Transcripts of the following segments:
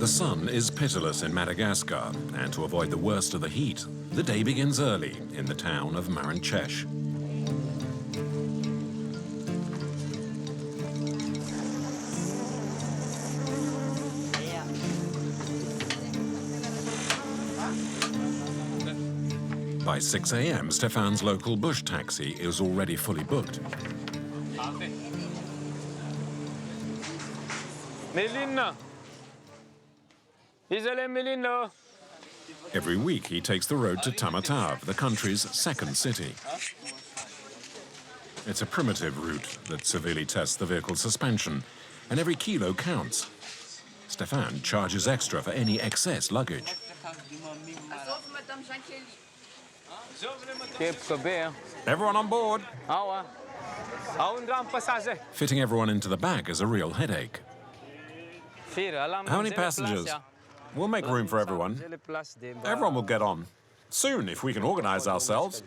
The sun is pitiless in Madagascar, and to avoid the worst of the heat, the day begins early in the town of Maranchesh. By 6 a.m., Stefan's local bush taxi is already fully booked. Every week, he takes the road to Tamatave, the country's second city. It's a primitive route that severely tests the vehicle's suspension, and every kilo counts. Stefan charges extra for any excess luggage. Everyone on board. Fitting everyone into the bag is a real headache. How many passengers? We'll make room for everyone. Everyone will get on. Soon, if we can organize ourselves,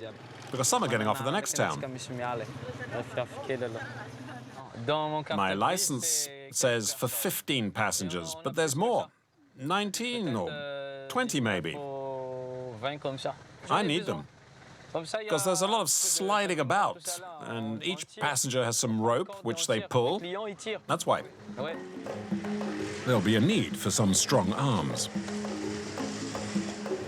because some are getting off at the next town. My license says for 15 passengers, but there's more. 19 or 20 maybe. I need them. Because there's a lot of sliding about, and each passenger has some rope which they pull. That's why. There'll be a need for some strong arms.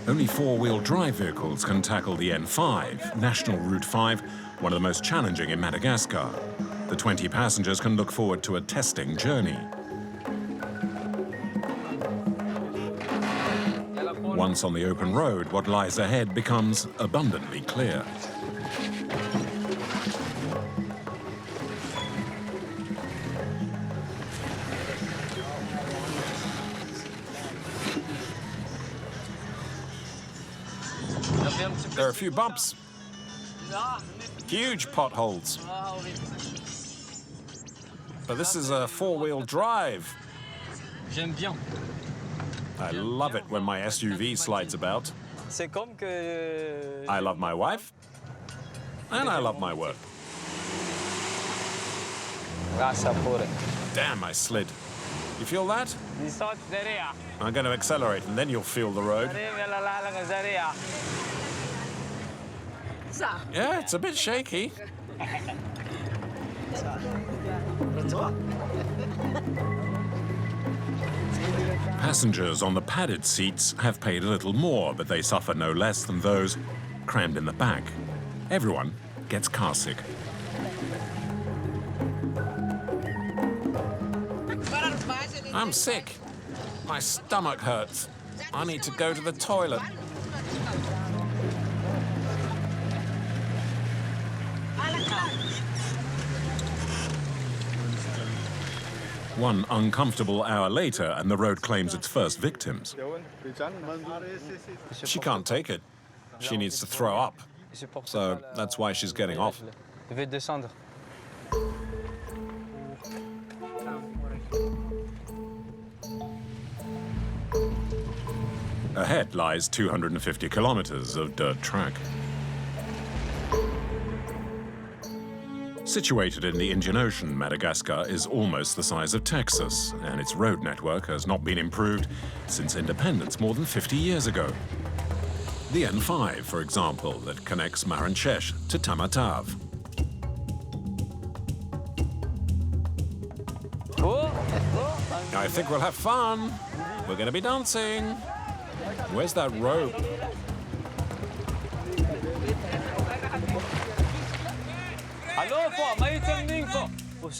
Only four-wheel drive vehicles can tackle the N5, National Route 5, one of the most challenging in Madagascar. The 20 passengers can look forward to a testing journey. Once on the open road, what lies ahead becomes abundantly clear. There are a few bumps. Huge potholes. But this is a four-wheel drive. I love it when my SUV slides about. I love my wife, and I love my work. Damn, I slid. You feel that? I'm going to accelerate, and then you'll feel the road. Yeah, it's a bit shaky. Passengers on the padded seats have paid a little more, but they suffer no less than those crammed in the back. Everyone gets carsick. I'm sick. My stomach hurts. I need to go to the toilet. One uncomfortable hour later, and the road claims its first victims. She can't take it. She needs to throw up. So that's why she's getting off. Ahead lies 250 kilometers of dirt track. Situated in the Indian Ocean, Madagascar is almost the size of Texas, and its road network has not been improved since independence more than 50 years ago. The N5, for example, that connects Maranchesh to Tamatave. I think we'll have fun. We're going to be dancing. Where's that rope?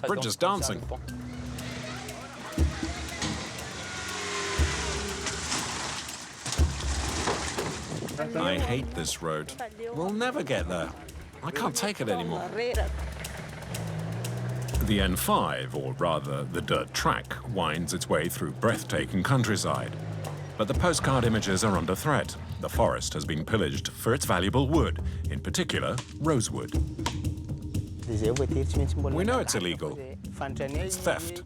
We're just dancing. I hate this road. We'll never get there. I can't take it anymore. The N5, or rather the dirt track, winds its way through breathtaking countryside. But the postcard images are under threat. The forest has been pillaged for its valuable wood, in particular, rosewood. We know it's illegal. It's theft.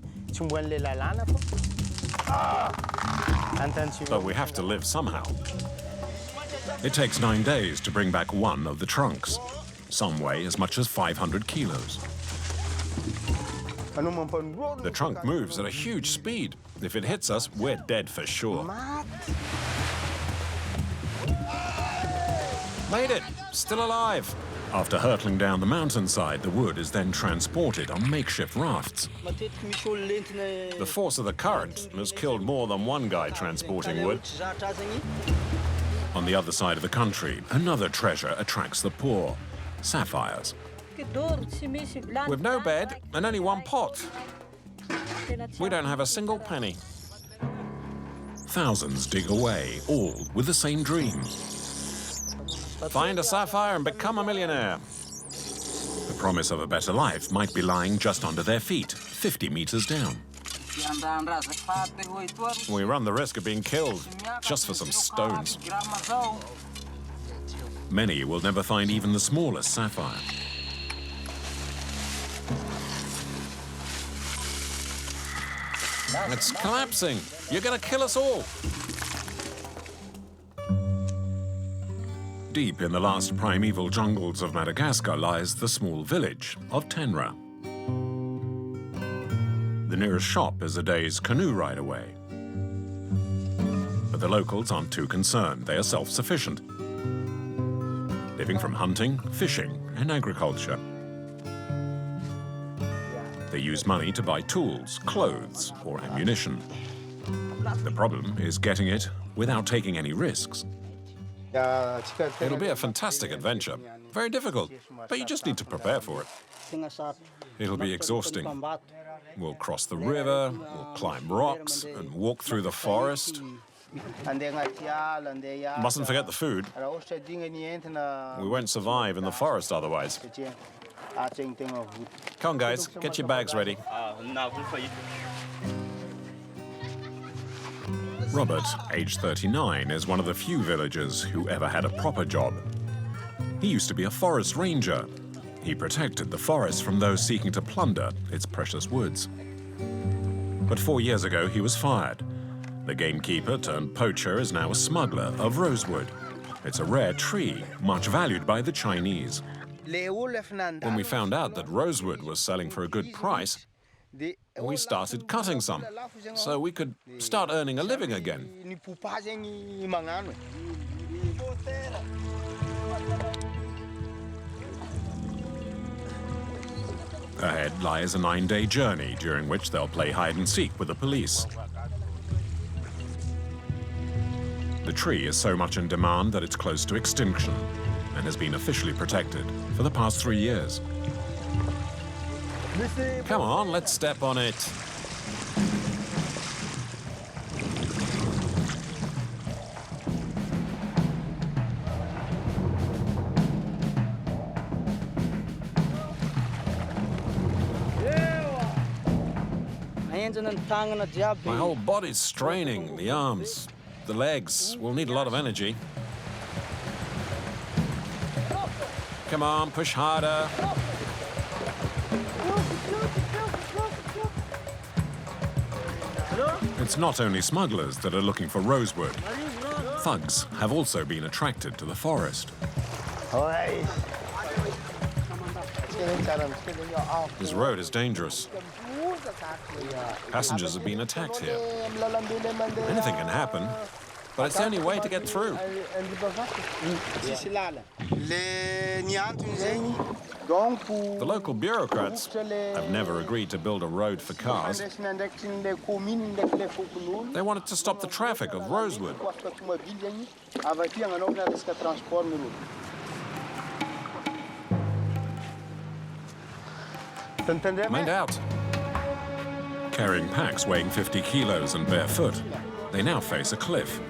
But we have to live somehow. It takes 9 days to bring back one of the trunks. Some weigh as much as 500 kilos. The trunk moves at a huge speed. If it hits us, we're dead for sure. Made it! Still alive! After hurtling down the mountainside, the wood is then transported on makeshift rafts. The force of the current has killed more than one guy transporting wood. On the other side of the country, another treasure attracts the poor: sapphires. With no bed and only one pot. We don't have a single penny. Thousands dig away, all with the same dream: find a sapphire and become a millionaire. The promise of a better life might be lying just under their feet, 50 meters down. We run the risk of being killed just for some stones. Many will never find even the smallest sapphire. It's collapsing. You're going to kill us all. Deep in the last primeval jungles of Madagascar lies the small village of Tenra. The nearest shop is a day's canoe ride away. But the locals aren't too concerned. They are self-sufficient, living from hunting, fishing, and agriculture. They use money to buy tools, clothes, or ammunition. The problem is getting it without taking any risks. It'll be a fantastic adventure. Very difficult, but you just need to prepare for it. It'll be exhausting. We'll cross the river, we'll climb rocks, and walk through the forest. Mustn't forget the food. We won't survive in the forest otherwise. Come on, guys, get your bags ready. Robert, age 39, is one of the few villagers who ever had a proper job. He used to be a forest ranger. He protected the forest from those seeking to plunder its precious woods. But 4 years ago, he was fired. The gamekeeper turned poacher is now a smuggler of rosewood. It's a rare tree, much valued by the Chinese. When we found out that rosewood was selling for a good price, we started cutting some, so we could start earning a living again. Ahead lies a 9-day journey, during which they'll play hide-and-seek with the police. The tree is so much in demand that it's close to extinction and has been officially protected for the past 3 years. Come on, let's step on it. My whole body's straining, the arms, the legs will need a lot of energy. Come on, push harder. It's not only smugglers that are looking for rosewood. Thugs have also been attracted to the forest. This road is dangerous. Passengers have been attacked here. Anything can happen, but it's the only way to get through. The local bureaucrats have never agreed to build a road for cars. They wanted to stop the traffic of rosewood. Mind out. Carrying packs weighing 50 kilos and barefoot, they now face a cliff.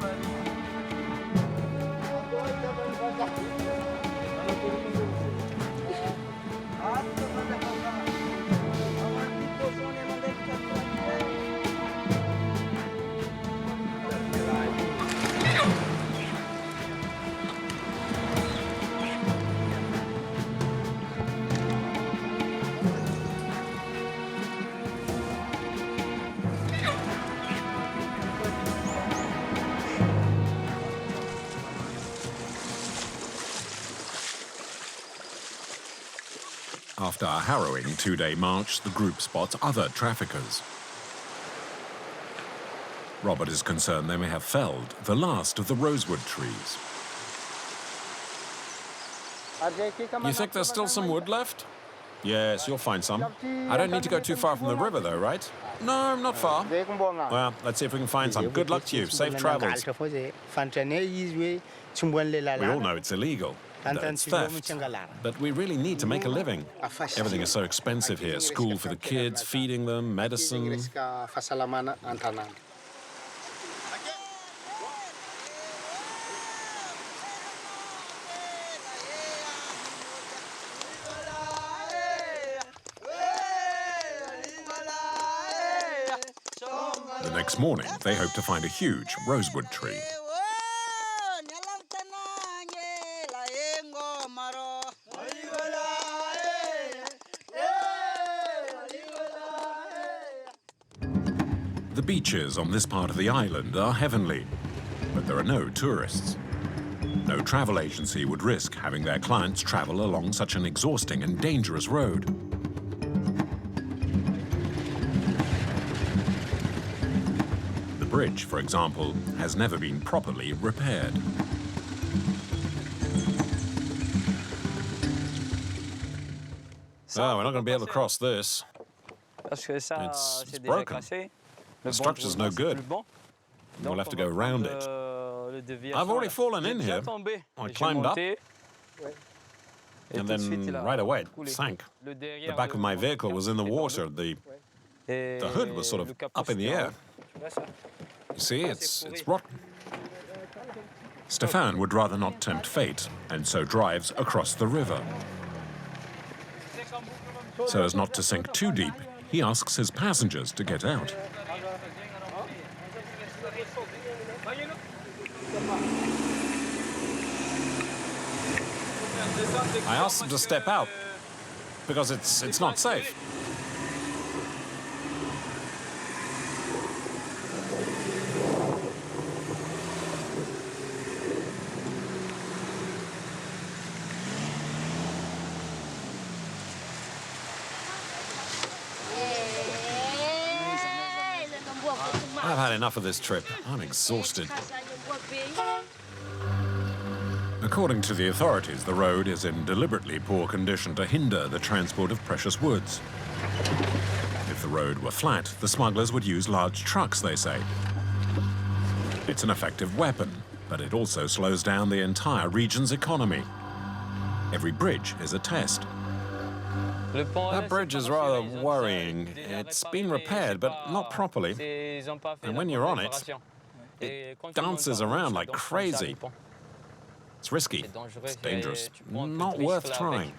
After a harrowing two-day march, the group spots other traffickers. Robert is concerned they may have felled the last of the rosewood trees. You think there's still some wood left? Yes, you'll find some. I don't need to go too far from the river, though, right? No, not far. Well, let's see if we can find some. Good luck to you. Safe travels. We all know it's illegal. It's theft. But we really need to make a living. Everything is so expensive here. School for the kids, feeding them, medicine. The next morning, they hope to find a huge rosewood tree. The beaches on this part of the island are heavenly, but there are no tourists. No travel agency would risk having their clients travel along such an exhausting and dangerous road. The bridge, for example, has never been properly repaired. Oh, we're not going to be able to cross this. It's broken. The structure's no good. We'll have to go around it. I've already fallen in here. I climbed up, and then right away it sank. The back of my vehicle was in the water. The hood was sort of up in the air. You see, it's rotten. Stefan would rather not tempt fate, and so drives across the river. So as not to sink too deep, he asks his passengers to get out. I asked them to step out because it's not safe. I've had enough of this trip. I'm exhausted. According to the authorities, the road is in deliberately poor condition to hinder the transport of precious woods. If the road were flat, the smugglers would use large trucks, they say. It's an effective weapon, but it also slows down the entire region's economy. Every bridge is a test. That bridge is rather worrying. It's been repaired, but not properly. And when you're on it, it dances around like crazy. It's risky, it's dangerous, not worth trying.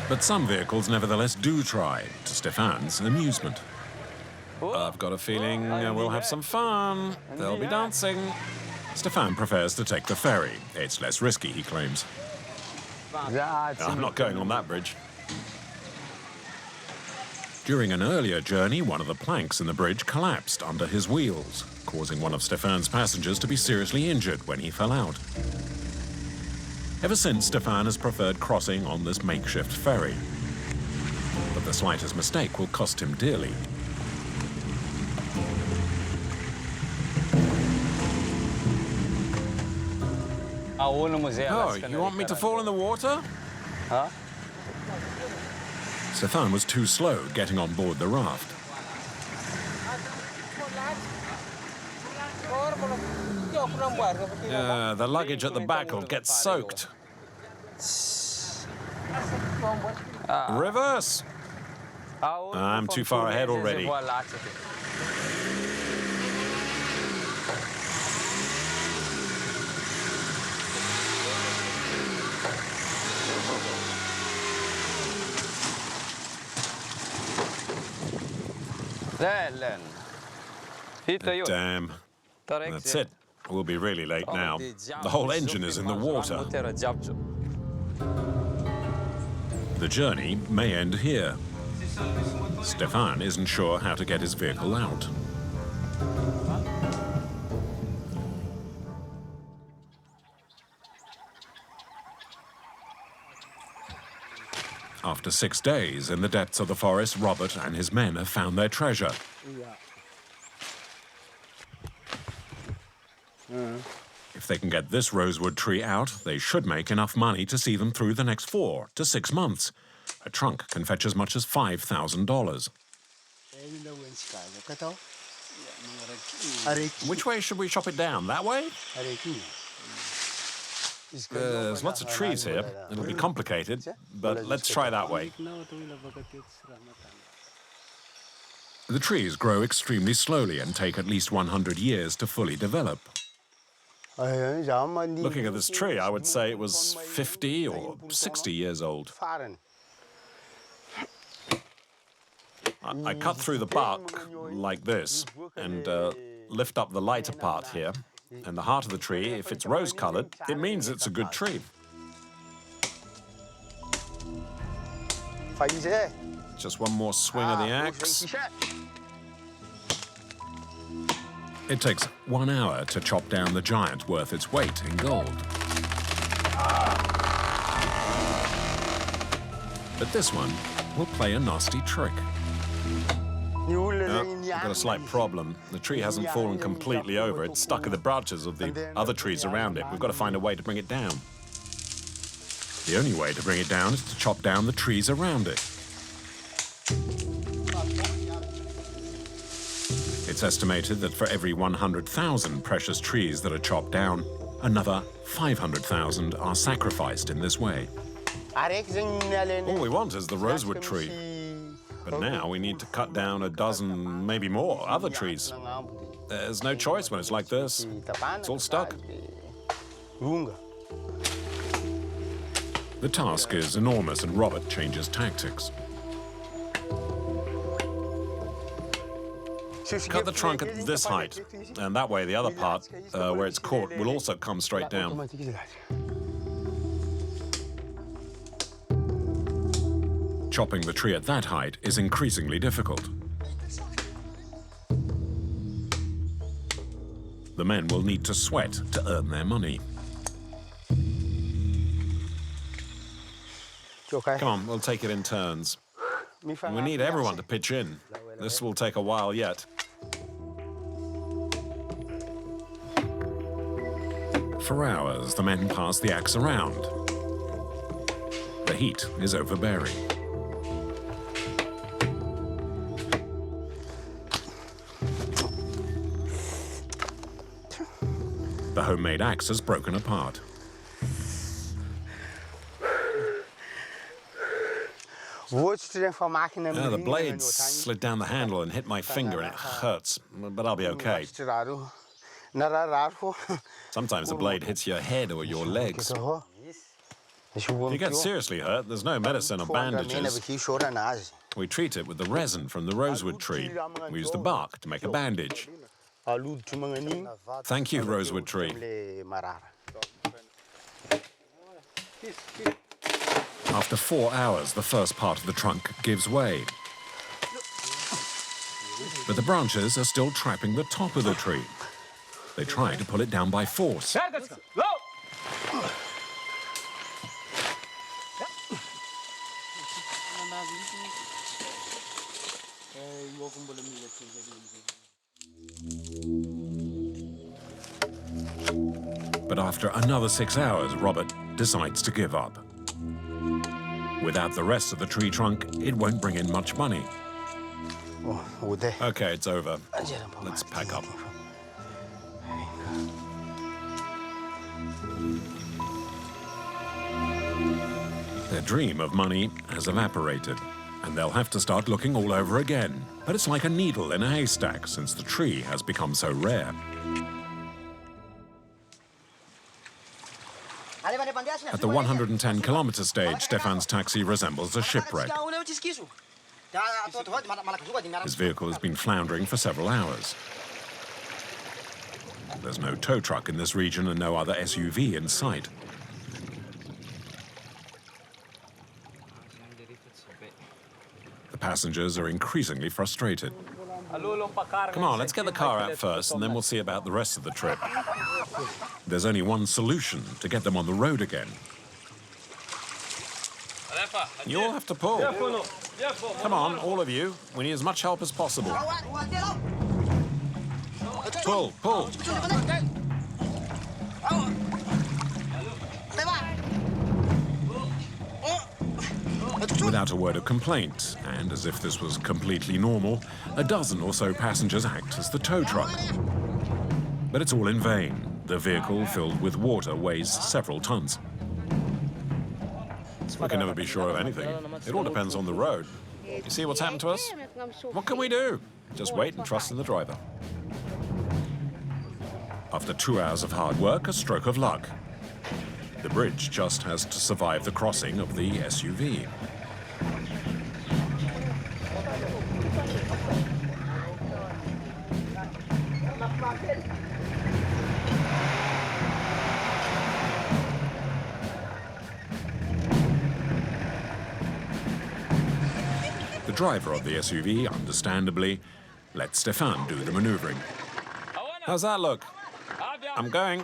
But some vehicles nevertheless do try, to Stefan's amusement. I've got a feeling we'll have some fun. There'll be dancing. Stefan prefers to take the ferry. It's less risky, he claims. I'm not going on that bridge. During an earlier journey, one of the planks in the bridge collapsed under his wheels, causing one of Stefan's passengers to be seriously injured when he fell out. Ever since, Stefan has preferred crossing on this makeshift ferry. But the slightest mistake will cost him dearly. Oh, you want me to fall in the water? Huh? Stefan was too slow getting on board the raft. The luggage at the back will get soaked. Reverse! I'm too far ahead already. Damn. That's it. We'll be really late now. The whole engine is in the water. The journey may end here. Stefan isn't sure how to get his vehicle out. After 6 days in the depths of the forest, Robert and his men have found their treasure. If they can get this rosewood tree out, they should make enough money to see them through the next 4 to 6 months. A trunk can fetch as much as $5,000. Which way should we chop it down? That way? There's lots of trees here. It'll be complicated, but let's try that way. The trees grow extremely slowly and take at least 100 years to fully develop. Looking at this tree, I would say it was 50 or 60 years old. I cut through the bark like this and lift up the lighter part here. And the heart of the tree, if it's rose-colored, it means it's a good tree. Just one more swing of the axe. It takes 1 hour to chop down the giant worth its weight in gold. But this one will play a nasty trick. I've got a slight problem. The tree hasn't fallen completely over. It's stuck in the branches of the other trees around it. We've got to find a way to bring it down. The only way to bring it down is to chop down the trees around it. It's estimated that for every 100,000 precious trees that are chopped down, another 500,000 are sacrificed in this way. All we want is the rosewood tree. But now we need to cut down a dozen, maybe more, other trees. There's no choice when it's like this. It's all stuck. The task is enormous, and Robert changes tactics. Cut the trunk at this height, and that way the other part, where it's caught, will also come straight down. Chopping the tree at that height is increasingly difficult. The men will need to sweat to earn their money. Come on, we'll take it in turns. We need everyone to pitch in. This will take a while yet. For hours, the men pass the axe around. The heat is overbearing. The homemade axe has broken apart. The blade slid down the handle and hit my finger, and it hurts, but I'll be okay. Sometimes the blade hits your head or your legs. If you get seriously hurt, there's no medicine or bandages. We treat it with the resin from the rosewood tree. We use the bark to make a bandage. Thank you, rosewood tree. After 4 hours, the first part of the trunk gives way. But the branches are still trapping the top of the tree. They try to pull it down by force. But after another 6 hours, Robert decides to give up. Without the rest of the tree trunk, it won't bring in much money. Okay, it's over. Let's pack up. Their dream of money has evaporated, and they'll have to start looking all over again. But it's like a needle in a haystack, since the tree has become so rare. At the 110-kilometer stage, Stefan's taxi resembles a shipwreck. His vehicle has been floundering for several hours. There's no tow truck in this region and no other SUV in sight. The passengers are increasingly frustrated. Come on, let's get the car out first, and then we'll see about the rest of the trip. There's only one solution to get them on the road again. You all have to pull. Come on, all of you. We need as much help as possible. Pull, pull. Without a word of complaint, and as if this was completely normal, a dozen or so passengers act as the tow truck. But it's all in vain. The vehicle, filled with water, weighs several tons. We can never be sure of anything. It all depends on the road. You see what's happened to us? What can we do? Just wait and trust in the driver. After 2 hours of hard work, a stroke of luck. The bridge just has to survive the crossing of the SUV. The driver of the SUV, understandably, lets Stefan do the maneuvering. How's that look? I'm going.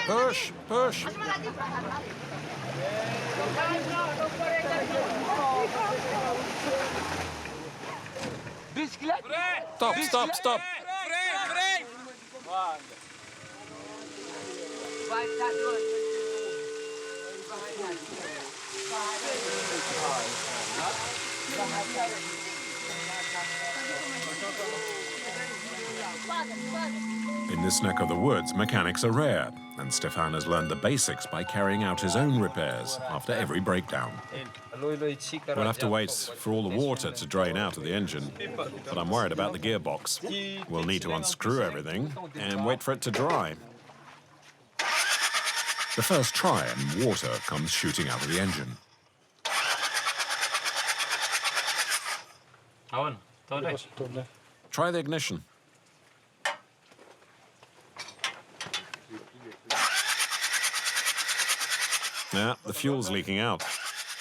Push, push. Stop, stop, stop. In this neck of the woods, mechanics are rare, and Stefan has learned the basics by carrying out his own repairs after every breakdown. We'll have to wait for all the water to drain out of the engine, but I'm worried about the gearbox. We'll need to unscrew everything and wait for it to dry. The first try and water comes shooting out of the engine. Try the ignition. Yeah, the fuel's leaking out.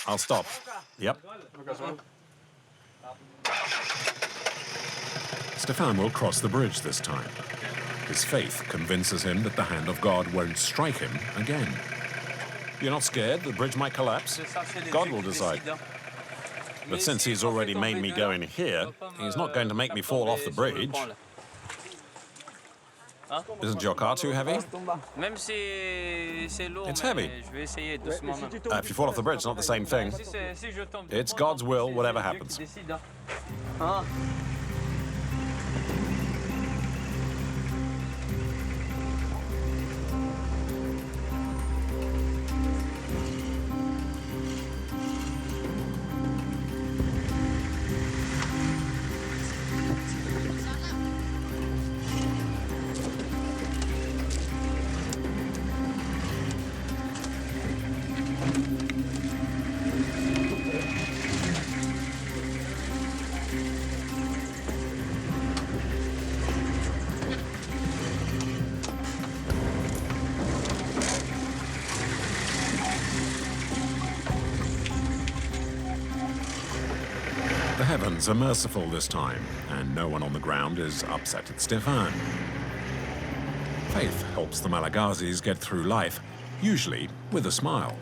I'll stop. Yep. Stefan will cross the bridge this time. His faith convinces him that the hand of God won't strike him again. You're not scared the bridge might collapse? God will decide. But since he's already made me go in here, he's not going to make me fall off the bridge. Isn't your car too heavy? It's heavy. If you fall off the bridge, it's not the same thing. It's God's will, whatever happens. The heavens are merciful this time, and no one on the ground is upset at Stefan. Faith helps the Malagazis get through life, usually with a smile.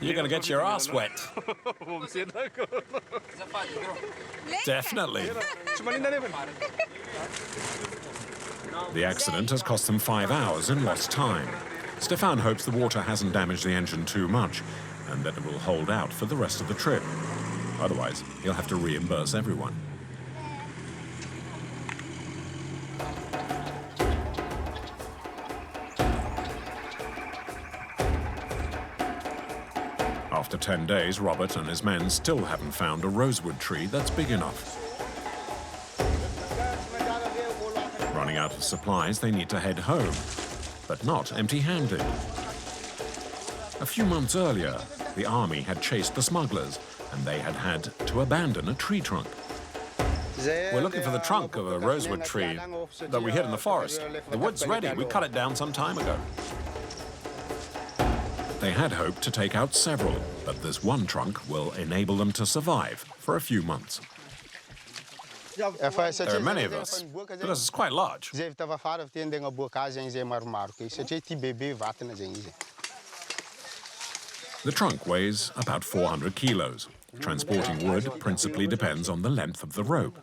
You're going to get your ass wet. Definitely. The accident has cost them 5 hours in lost time. Stefan hopes the water hasn't damaged the engine too much, and that it will hold out for the rest of the trip. Otherwise, he'll have to reimburse everyone. After 10 days, Robert and his men still haven't found a rosewood tree that's big enough. Running out of supplies, they need to head home, but not empty-handed. A few months earlier, the army had chased the smugglers, and they had had to abandon a tree trunk. We're looking for the trunk of a rosewood tree that we hid in the forest. The wood's ready. We cut it down some time ago. They had hoped to take out several, but this one trunk will enable them to survive for a few months. There are many of us, because it's quite large. The trunk weighs about 400 kilos. Transporting wood principally depends on the length of the rope.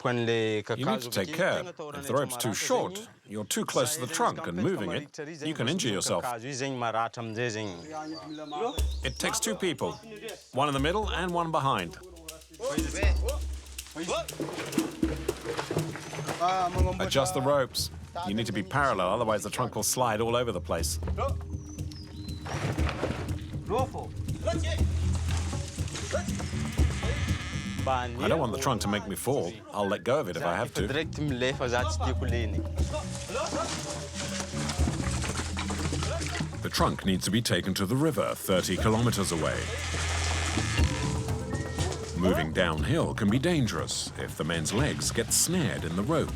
You need to take care. If the rope's too short, you're too close to the trunk, and moving it, you can injure yourself. It takes two people, one in the middle and one behind. Adjust the ropes. You need to be parallel, otherwise the trunk will slide all over the place. I don't want the trunk to make me fall. I'll let go of it if I have to. The trunk needs to be taken to the river 30 kilometers away. Moving downhill can be dangerous if the men's legs get snared in the rope.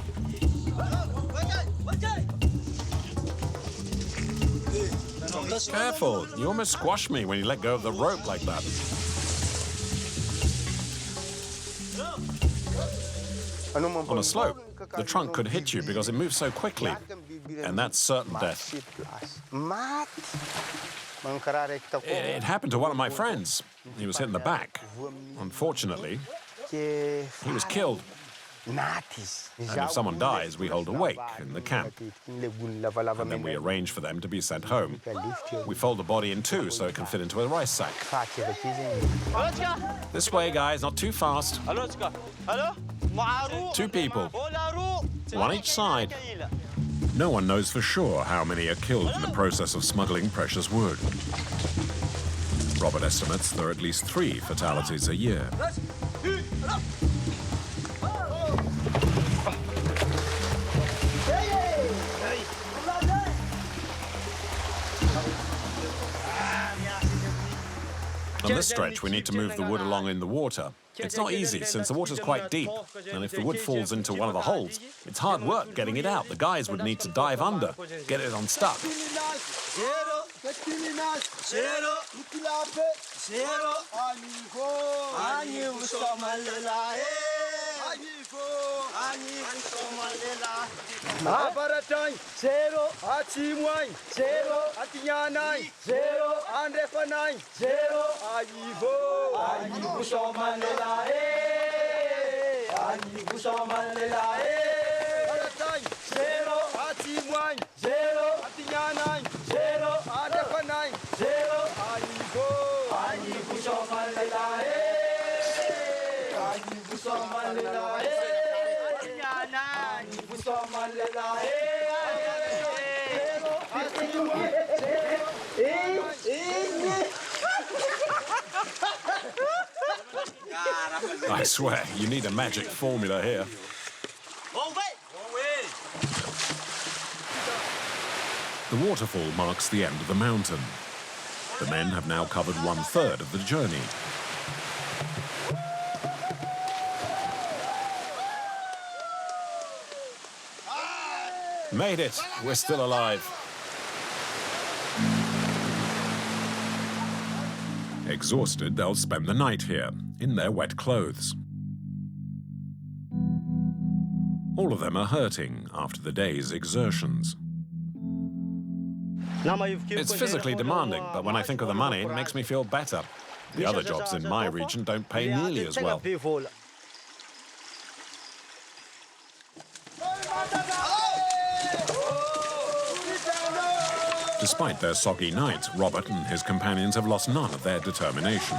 Careful, you almost squashed me when you let go of the rope like that. On a slope, the trunk could hit you because it moves so quickly, and that's certain death. It happened to one of my friends. He was hit in the back. Unfortunately, he was killed. And if someone dies, we hold a wake in the camp. And then we arrange for them to be sent home. We fold the body in two so it can fit into a rice sack. This way, guys, not too fast. Two people, one each side. No one knows for sure how many are killed in the process of smuggling precious wood. Robert estimates there are at least 3 fatalities a year. On this stretch, we need to move the wood along in the water. It's not easy, since the water's quite deep, and if the wood falls into one of the holes, it's hard work getting it out. The guys would need to dive under, get it unstuck. I swear, you need a magic formula here. The waterfall marks the end of the mountain. The men have now covered 1/3 of the journey. Made it. We're still alive. Exhausted, they'll spend the night here, in their wet clothes. All of them are hurting after the day's exertions. It's physically demanding, but when I think of the money, it makes me feel better. The other jobs in my region don't pay nearly as well. Despite their soggy night, Robert and his companions have lost none of their determination.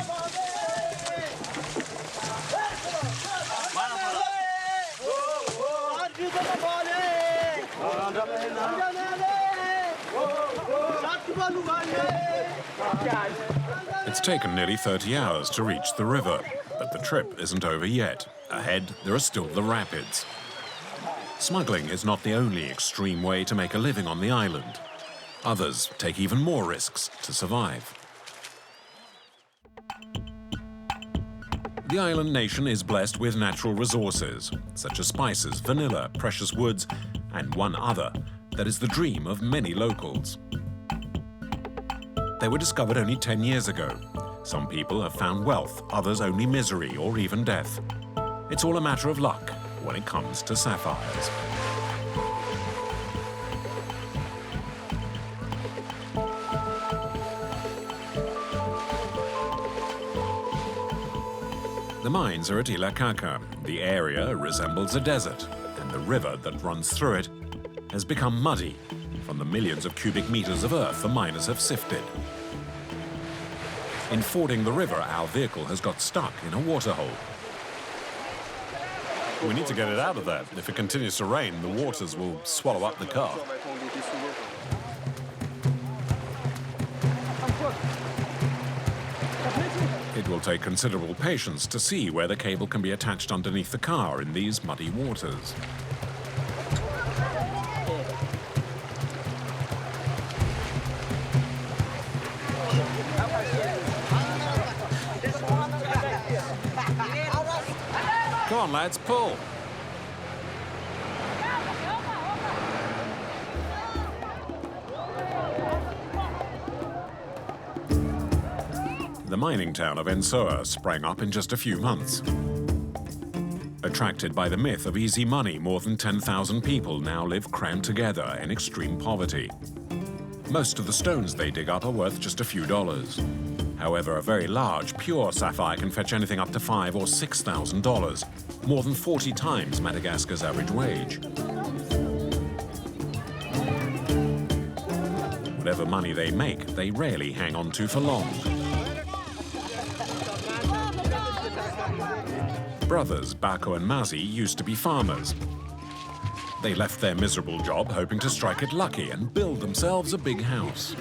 It's taken nearly 30 hours to reach the river, but the trip isn't over yet. Ahead, there are still the rapids. Smuggling is not the only extreme way to make a living on the island. Others take even more risks to survive. The island nation is blessed with natural resources, such as spices, vanilla, precious woods, and one other that is the dream of many locals. They were discovered only 10 years ago. Some people have found wealth, others only misery or even death. It's all a matter of luck when it comes to sapphires. The mines are at Ilakaka. The area resembles a desert, and the river that runs through it has become muddy from the millions of cubic meters of earth the miners have sifted. In fording the river, our vehicle has got stuck in a waterhole. We need to get it out of there. If it continues to rain, the waters will swallow up the car. It will take considerable patience to see where the cable can be attached underneath the car in these muddy waters. Come on, lads, pull. The mining town of Masoala sprang up in just a few months. Attracted by the myth of easy money, more than 10,000 people now live crammed together in extreme poverty. Most of the stones they dig up are worth just a few dollars. However, a very large, pure sapphire can fetch anything up to $5,000 or $6,000, more than 40 times Madagascar's average wage. Whatever money they make, they rarely hang on to for long. Brothers Bako and Mazi used to be farmers. They left their miserable job hoping to strike it lucky and build themselves a big house.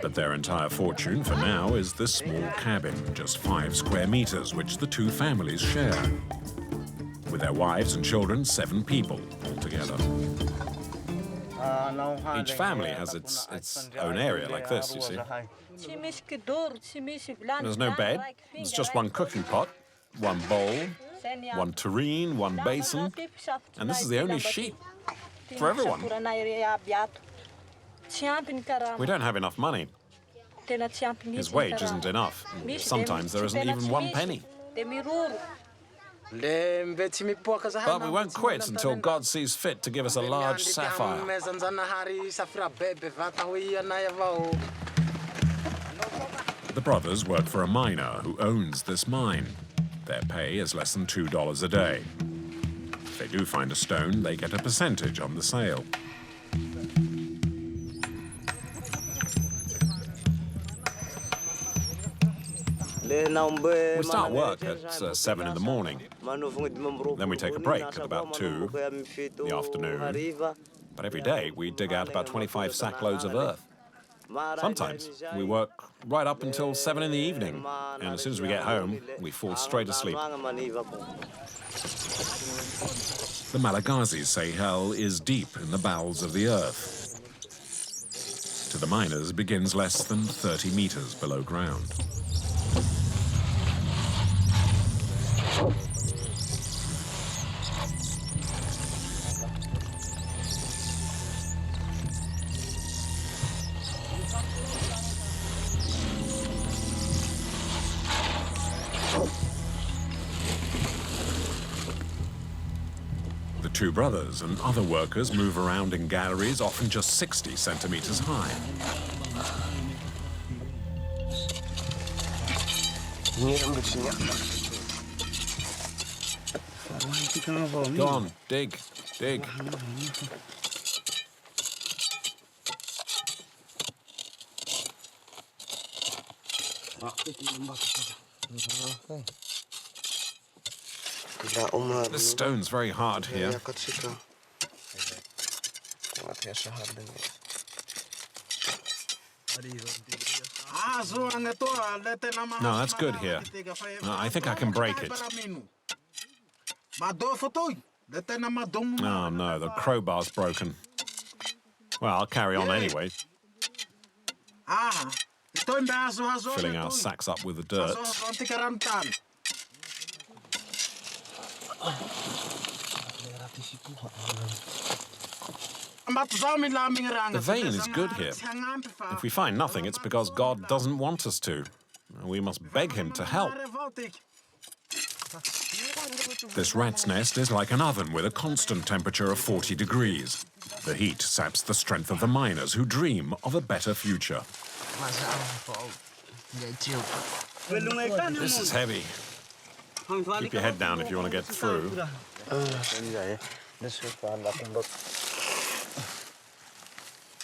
But their entire fortune for now is this small cabin, just 5 square meters, which the two families share. With their wives and children, 7 people altogether. Each family has its own area like this, you see. There's no bed, there's just one cooking pot, one bowl, one tureen, one basin, and this is the only sheet for everyone. We don't have enough money. His wage isn't enough. Sometimes there isn't even 1 penny. But we won't quit until God sees fit to give us a large sapphire. The brothers work for a miner who owns this mine. Their pay is less than $2 a day. If they do find a stone, they get a percentage on the sale. We start work at 7 in the morning. Then we take a break at about 2 in the afternoon. But every day we dig out about 25 sackloads of earth. Sometimes we work right up until 7 in the evening, and as soon as we get home, we fall straight asleep. The Malagazis say hell is deep in the bowels of the earth. To the miners, begins less than 30 meters below ground. The two brothers and other workers move around in galleries, often just 60 centimeters high. Go on, dig, dig. This stone's very hard here. No, that's good here. No, I think I can break it. Oh no, the crowbar's broken. Well, I'll carry on anyway. Filling our sacks up with the dirt. The vein is good here. If we find nothing, it's because God doesn't want us to. We must beg him to help. This rat's nest is like an oven with a constant temperature of 40 degrees. The heat saps the strength of the miners who dream of a better future. This is heavy. Keep your head down if you want to get through.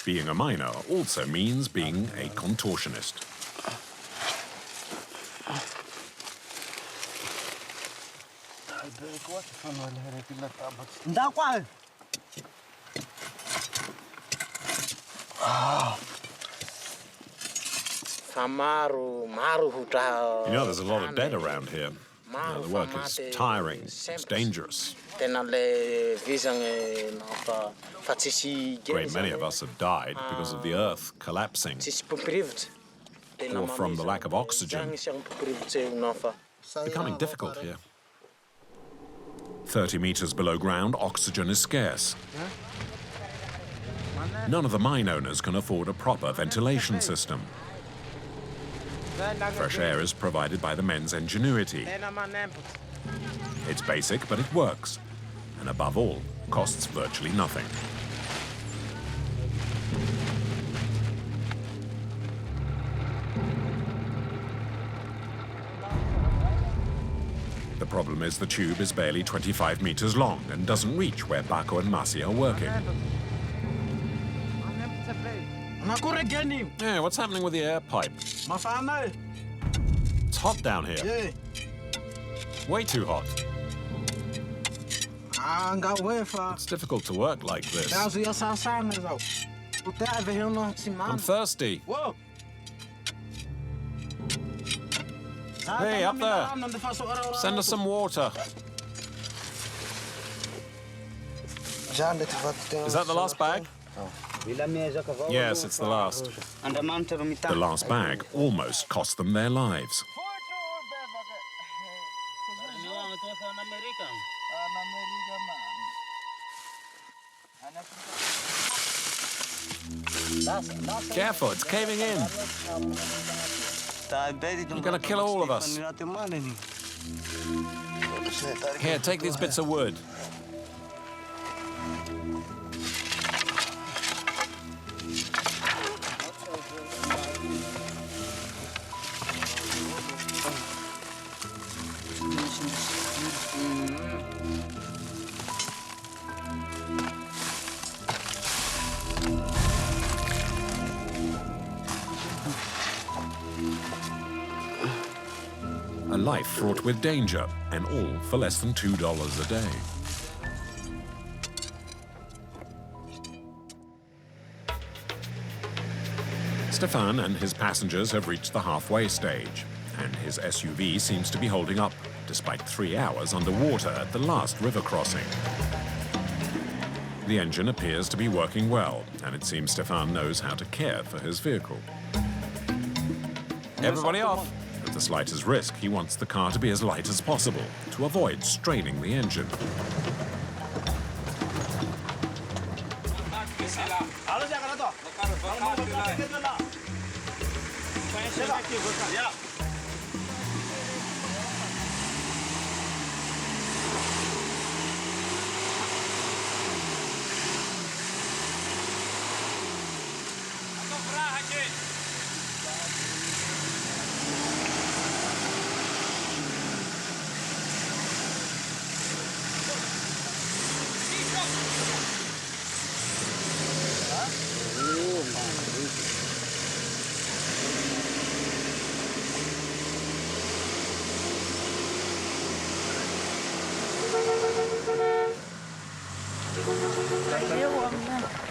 Being a miner also means being a contortionist. You know, there's a lot of dead around here. The work is tiring, it's dangerous. Great many of us have died because of the earth collapsing or from the lack of oxygen. It's becoming difficult here. 30 meters below ground, oxygen is scarce. None of the mine owners can afford a proper ventilation system. Fresh air is provided by the men's ingenuity. It's basic, but it works. And above all, costs virtually nothing. The problem is the tube is barely 25 meters long and doesn't reach where Bako and Masi are working. Yeah, what's happening with the air pipe? It's hot down here. Way too hot. It's difficult to work like this. I'm thirsty. Hey, up there. Send us some water. Is that the last bag? Yes, it's the last. The last bag almost cost them their lives. Careful, it's caving in. You're gonna kill all of us. Here, take these bits of wood. A life fraught with danger, and all for less than $2 a day. Stefan and his passengers have reached the halfway stage, and his SUV seems to be holding up, despite 3 hours underwater at the last river crossing. The engine appears to be working well, and it seems Stefan knows how to care for his vehicle. Everybody off! At the slightest risk, he wants the car to be as light as possible to avoid straining the engine.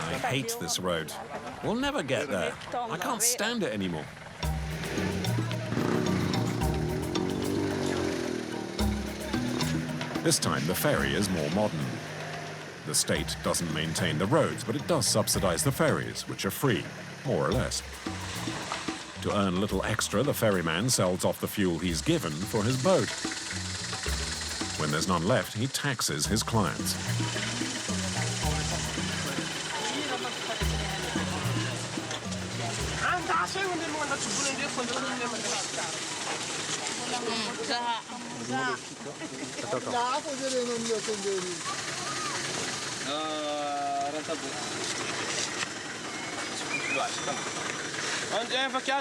I hate this road. We'll never get there. I can't stand it anymore. This time, the ferry is more modern. The state doesn't maintain the roads, but it does subsidize the ferries, which are free, more or less. To earn a little extra, the ferryman sells off the fuel he's given for his boat. When there's none left, he taxes his clients.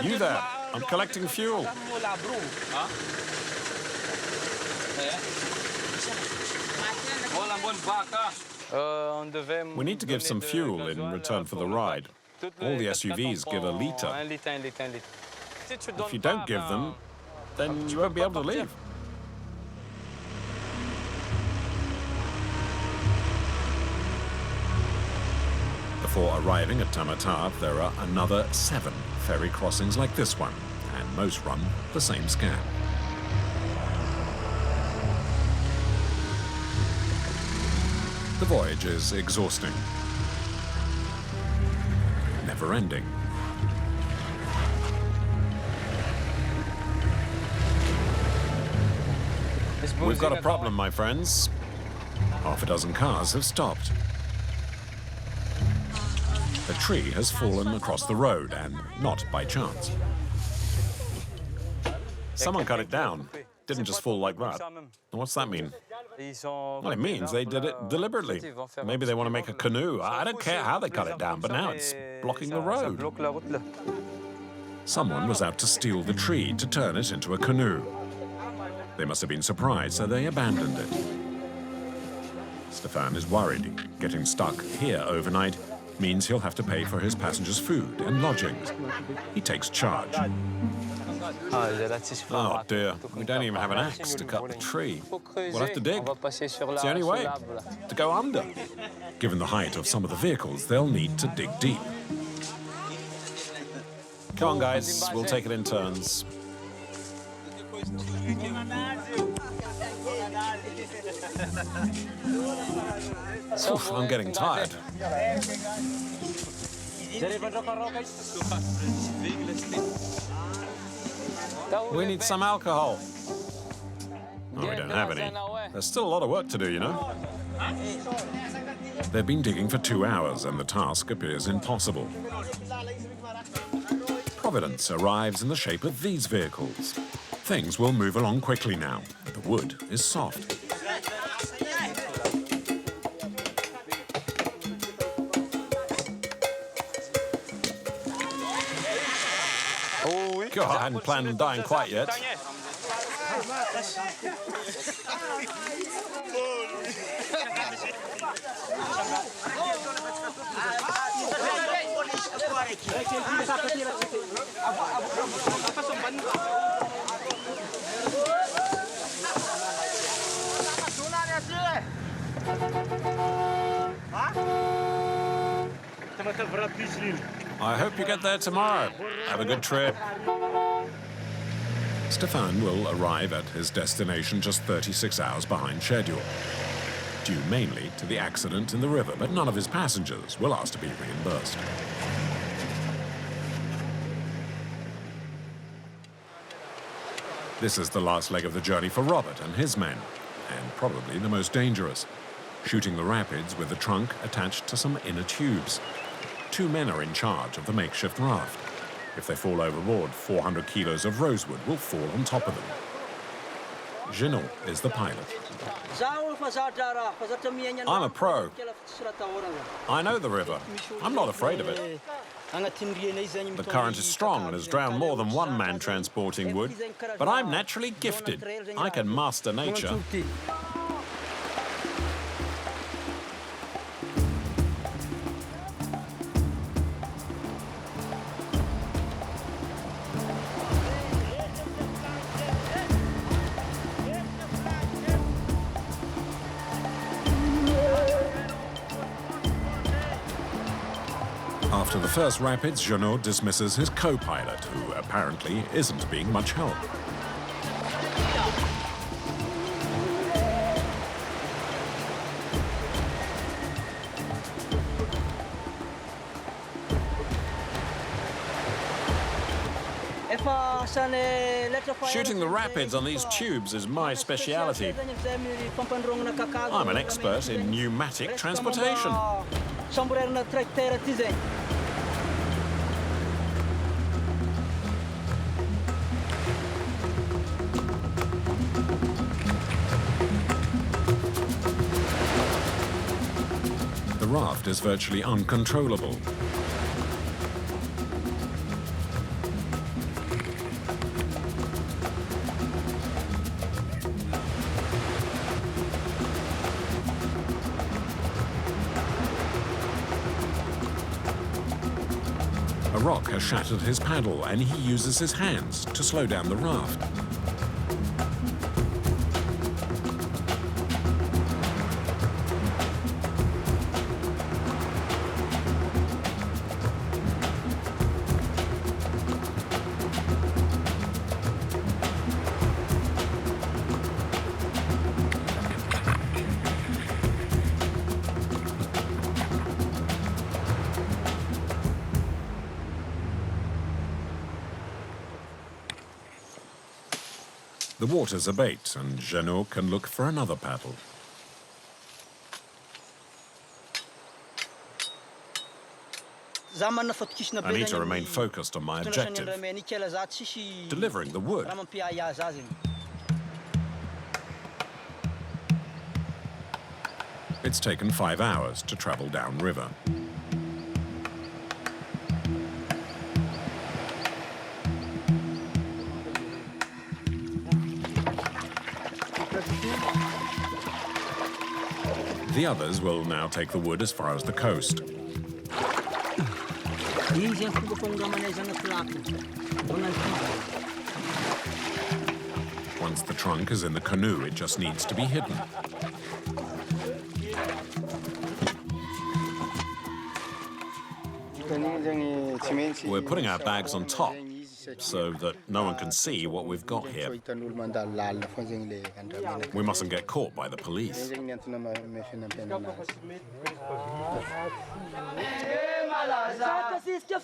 You there, I'm collecting fuel. We need to give some fuel in return for the ride. All the SUVs give a litre. If you don't give them, then you won't be able to leave. Before arriving at Tamatave, there are another 7 ferry crossings like this one, and most run the same scam. The voyage is exhausting, never-ending. We've got a problem, my friends. Half a dozen cars have stopped. A tree has fallen across the road, and not by chance. Someone cut it down. Didn't just fall like that. What's that mean? Well, it means they did it deliberately. Maybe they want to make a canoe. I don't care how they cut it down, but now it's blocking the road. Someone was out to steal the tree to turn it into a canoe. They must have been surprised, so they abandoned it. Stefan is worried. Getting stuck here overnight means he'll have to pay for his passengers' food and lodgings. He takes charge. Oh dear, we don't even have an axe to cut the tree. We'll have to dig. It's the only way, to go under. Given the height of some of the vehicles, they'll need to dig deep. Come on, guys, we'll take it in turns. Oof, I'm getting tired. We need some alcohol. Oh, we don't have any. There's still a lot of work to do, you know. They've been digging for 2 hours, and the task appears impossible. Providence arrives in the shape of these vehicles. Things will move along quickly now. The wood is soft. God, I hadn't planned on dying quite yet. I hope you get there tomorrow. Have a good trip. Stefan will arrive at his destination just 36 hours behind schedule, due mainly to the accident in the river, but none of his passengers will ask to be reimbursed. This is the last leg of the journey for Robert and his men, and probably the most dangerous, shooting the rapids with the trunk attached to some inner tubes. 2 men are in charge of the makeshift raft. If they fall overboard, 400 kilos of rosewood will fall on top of them. Jeannot is the pilot. I'm a pro. I know the river. I'm not afraid of it. The current is strong and has drowned more than one man transporting wood, but I'm naturally gifted. I can master nature. After the first rapids, Jeannot dismisses his co-pilot, who apparently isn't being much help. Shooting the rapids on these tubes is my speciality. I'm an expert in pneumatic transportation. The raft is virtually uncontrollable. A rock has shattered his paddle, and he uses his hands to slow down the raft. The waters abate, and Jeannot can look for another paddle. I need to remain focused on my objective, delivering the wood. It's taken 5 hours to travel downriver. The others will now take the wood as far as the coast. Once the trunk is in the canoe, it just needs to be hidden. We're putting our bags on top so that no one can see what we've got here. We mustn't get caught by the police.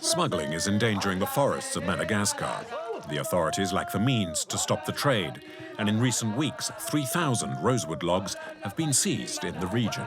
Smuggling is endangering the forests of Madagascar. The authorities lack the means to stop the trade, and in recent weeks, 3,000 rosewood logs have been seized in the region.